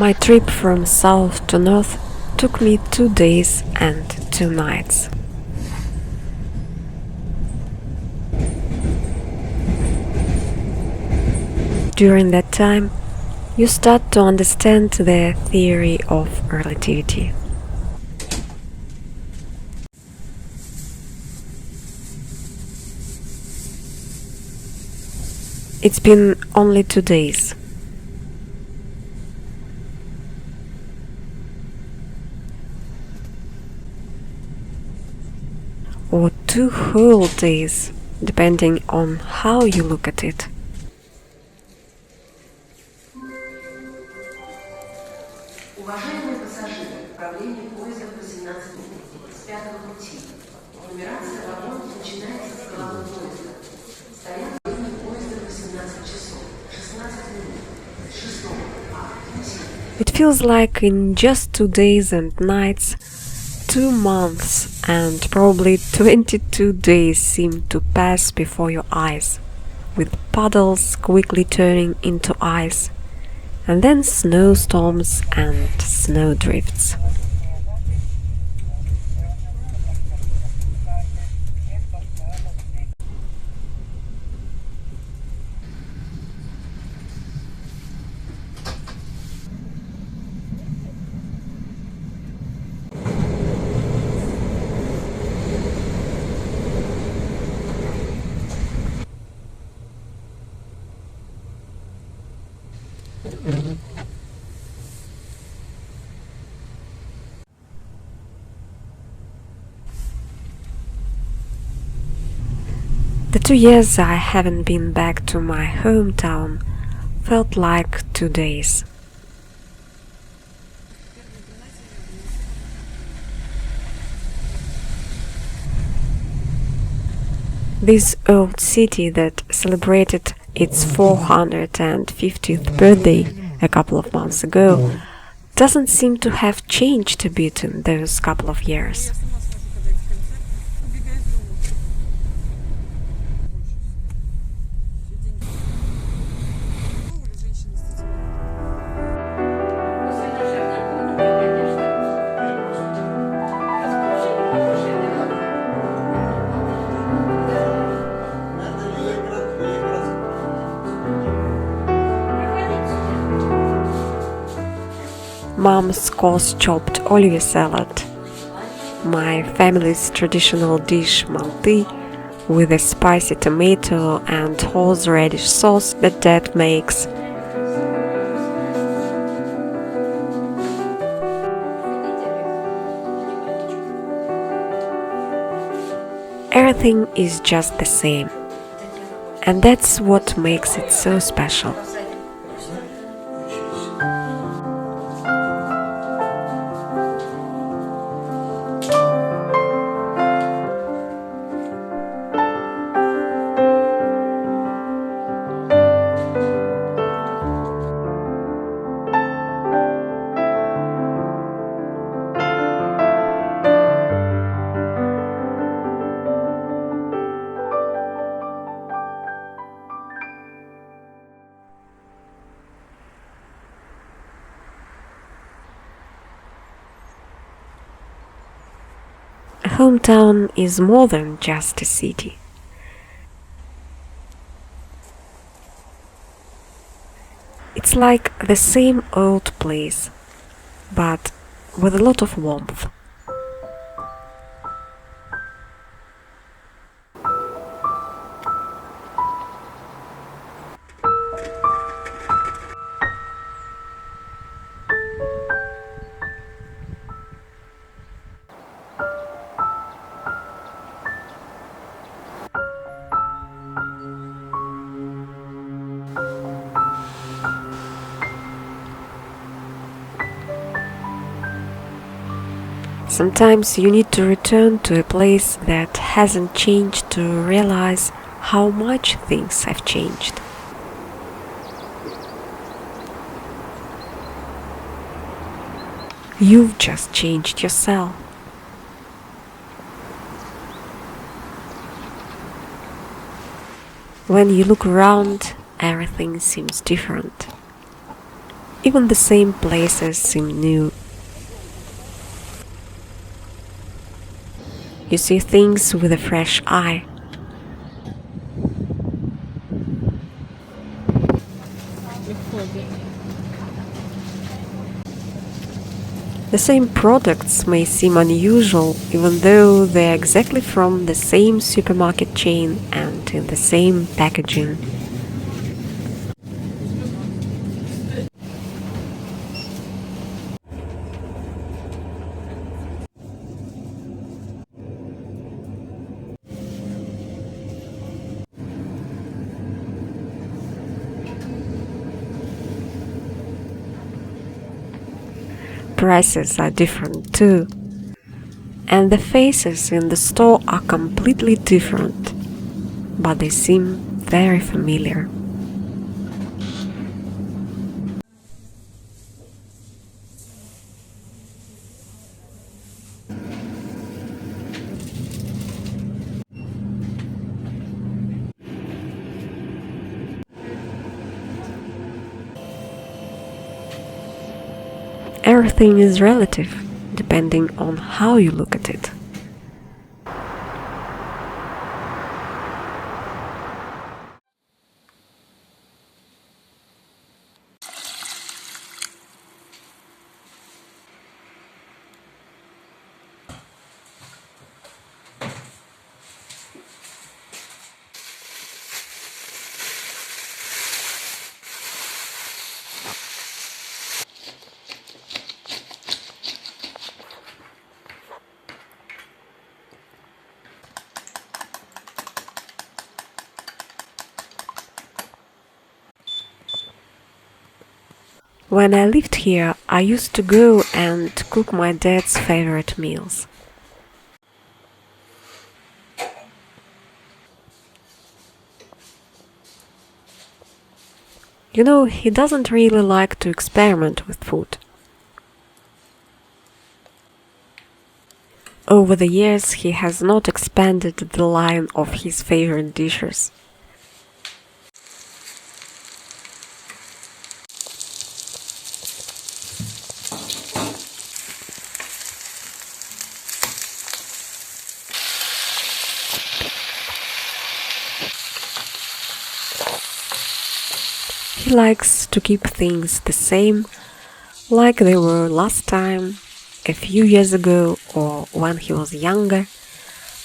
My trip from south to north took me 2 days and 2 nights. During that time, you start to understand the theory of relativity. It's been only 2 days. Or 2 whole days, depending on how you look at it. Уважаемые пассажиры, управление поездом 18 с 5-го пути. Нумерация вагонов начинается с головы поезда. Стоянка поезда 18 часов, 16 минут, 6-го пути. It feels like in just 2 days and nights, 2 months and probably 22 days seem to pass before your eyes, with puddles quickly turning into ice, and then snowstorms and snowdrifts. The 2 years I haven't been back to my hometown felt like 2 days. This old city that celebrated its 450th birthday a couple of months ago doesn't seem to have changed a bit in those couple of years. Mom's coarse-chopped olive salad, my family's traditional dish malti with a spicy tomato and horseradish sauce that Dad makes. Everything is just the same, and that's what makes it so special. A hometown is more than just a city. It's like the same old place, but with a lot of warmth. Sometimes you need to return to a place that hasn't changed to realize how much things have changed. You've just changed yourself. When you look around, everything seems different. Even the same places seem new. You see things with a fresh eye. The same products may seem unusual even though they're exactly from the same supermarket chain and in the same packaging. Prices are different too, and the faces in the store are completely different, but they seem very familiar. Everything is relative, depending on how you look at it. When I lived here, I used to go and cook my dad's favorite meals. You know, he doesn't really like to experiment with food. Over the years, he has not expanded the line of his favorite dishes. He likes to keep things the same, like they were last time, a few years ago, or when he was younger,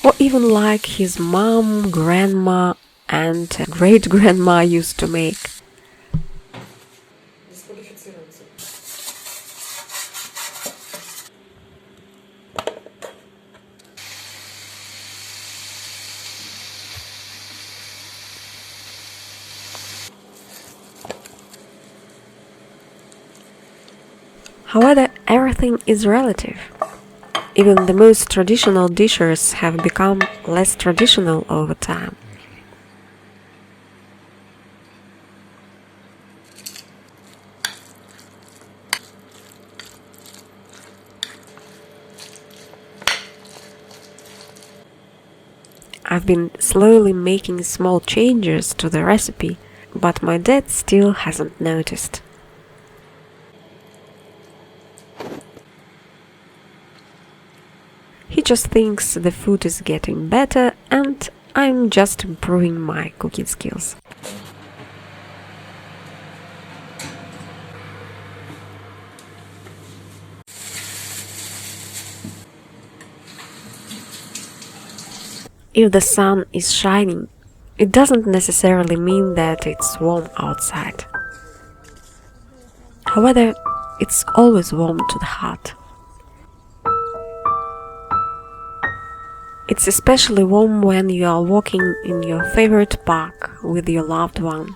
or even like his mom, grandma, and great-grandma used to make. However, everything is relative. Even the most traditional dishes have become less traditional over time. I've been slowly making small changes to the recipe, but my dad still hasn't noticed. He just thinks the food is getting better and I'm just improving my cooking skills. If the sun is shining, it doesn't necessarily mean that it's warm outside. However, it's always warm to the heart. It's especially warm when you are walking in your favorite park with your loved one.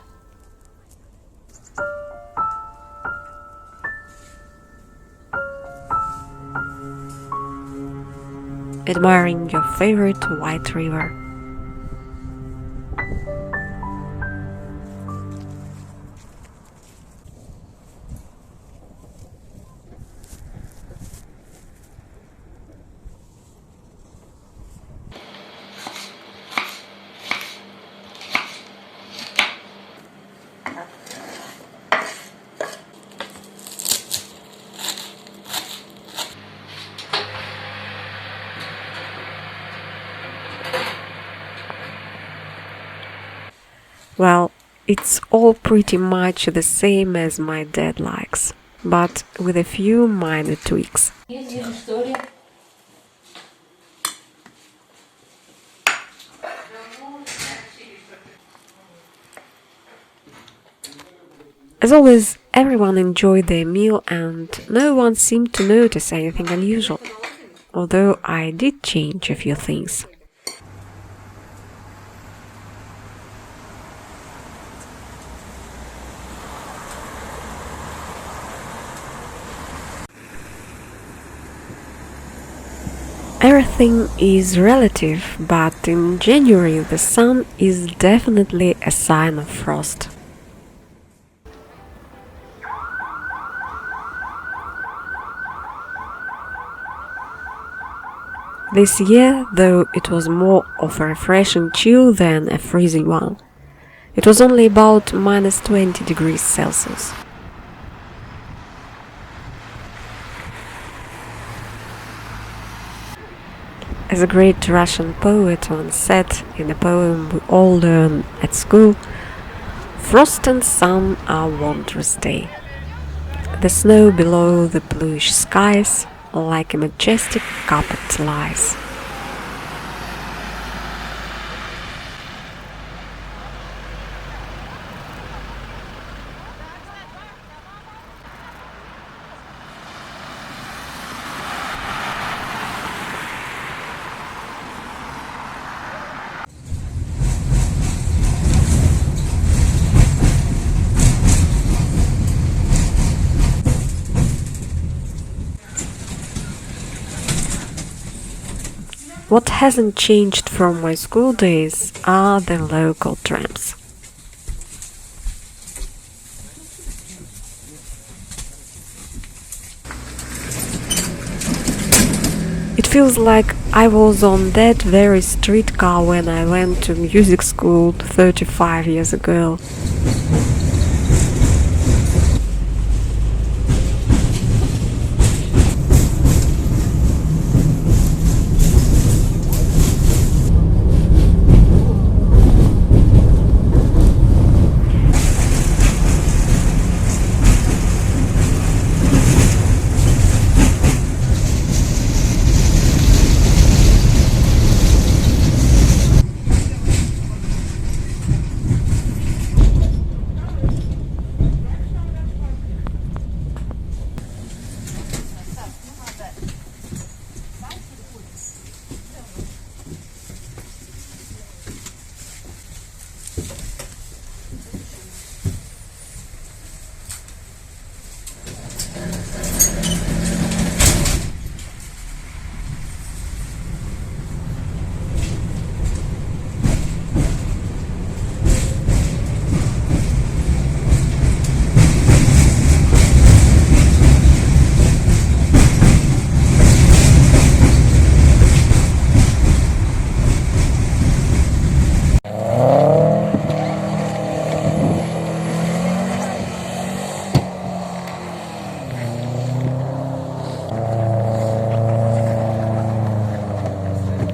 Admiring your favorite white river. Well, it's all pretty much the same as my dad likes, but with a few minor tweaks. As always, everyone enjoyed their meal and no one seemed to notice anything unusual, although I did change a few things. Everything is relative, but in January the sun is definitely a sign of frost. This year, though, it was more of a refreshing chill than a freezing one. It was only about minus 20 degrees Celsius. As a great Russian poet once said in a poem we all learn at school, frost and sun are wondrous day. The snow below the bluish skies like a majestic carpet lies. What hasn't changed from my school days are the local trams. It feels like I was on that very streetcar when I went to music school 35 years ago.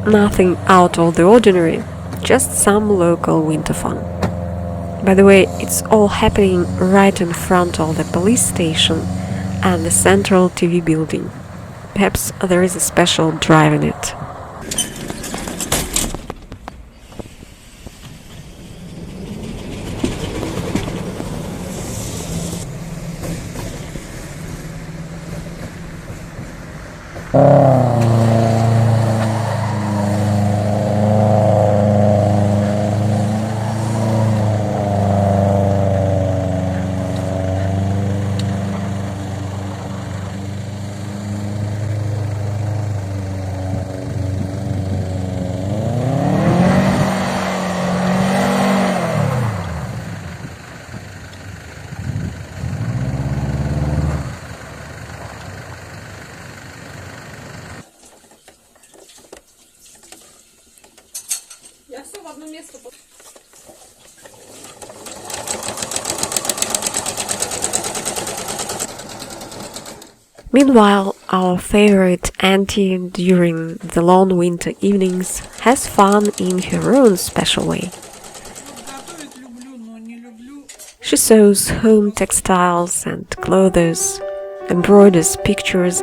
Nothing out of the ordinary, just some local winter fun. By the way, it's all happening right in front of the police station and the central TV building. Perhaps there is a special drive in it. Meanwhile, our favorite auntie during the long winter evenings has fun in her own special way. Готовить люблю, She sews home textiles and clothes, embroiders pictures,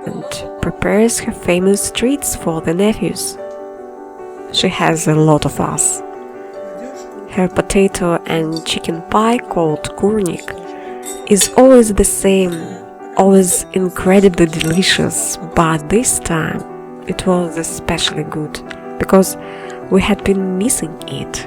and prepares her famous treats for the nephews. She has a lot of us. Her potato and chicken pie, called kurnik, is always the same, always incredibly delicious, but this time it was especially good because we had been missing it.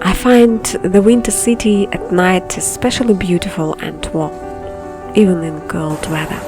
I find the winter city at night especially beautiful and warm, even in cold weather.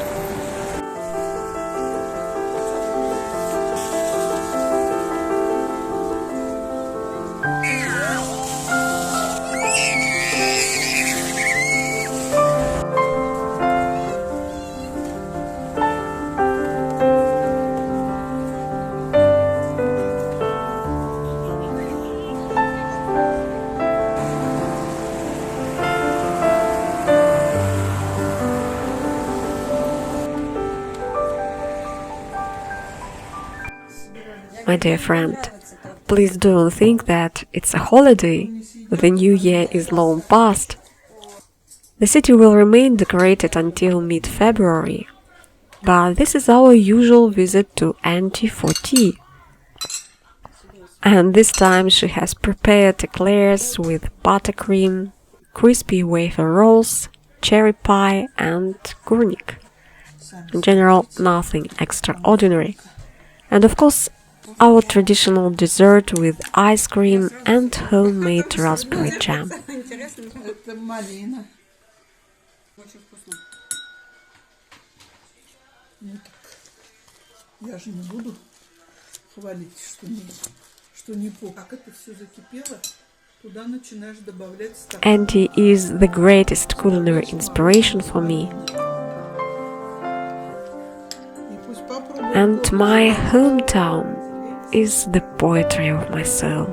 My dear friend, please don't think that it's a holiday. The new year is long past. The city will remain decorated until mid-February, but this is our usual visit to Auntie for tea. And this time she has prepared eclairs with buttercream, crispy wafer rolls, cherry pie and kurnik. In general, nothing extraordinary. And of course, our traditional dessert with ice cream and homemade raspberry jam. Это малина. Очень вкусно. Ну так, я же не буду хвалить, что не как это все закипело, туда начинаешь добавлять стакан. Auntie is the greatest culinary inspiration for me. And my hometown is the poetry of my soul.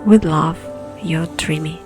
With love, your Dreamy.